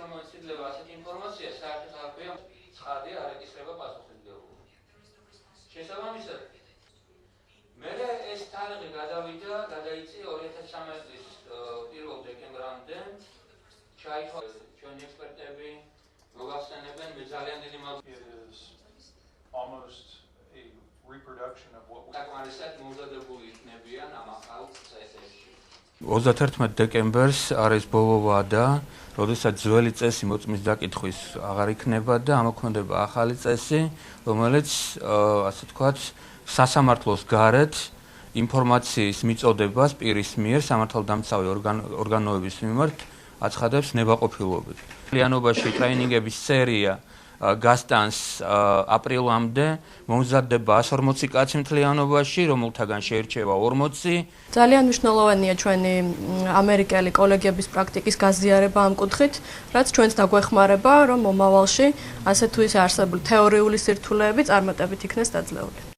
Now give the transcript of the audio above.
რომელიც იძლევა ასეთ ინფორმაციას, საერთოდ არაფერი ცხადი არ ეკისრება პასუხისმგებლობა. შესაბამისად, მერე ეს თარიღი გადაიწია 2013 წლის 1 დეკემბრამდე. ჩაითვალა ჩვენი ექსპერტები მოგახსენებენ მე ძალიან დიდი is almost a reproduction of what we საკმარისად მომზადებული იქნებიან ამ ახალ წესებში. 31 დეკემბერს არის ბოლო ვადა, როდესაც ძველი წესი მოწმის დაკითხვის აღარ იქნება და ამოქმედება ახალი წესი, რომელიც ასე ვთქვათ, სასამართლოს გარეთ ინფორმაციის მიწოდებას პირის მიერ სამართალდამცავი ორგანოების მიმართ აცხადებს ნებაყოფილობით. მთლიანობაში ტრეინინგების სერია გასტანს აპრილამდე, მომზადდება 140 კაცი მთლიანობაში, რომელთაგან შეირჩევა 40. ძალიან მნიშვნელოვანია ჩვენი ამერიკელი კოლეგების პრაქტიკის გაზიარება ამ კუთხით, რაც ჩვენს დაგვეხმარება, რომ მომავალში ასე თუ ისე არსებული თეორიული სირთულეები წარმატებით იქნეს დაძლეული.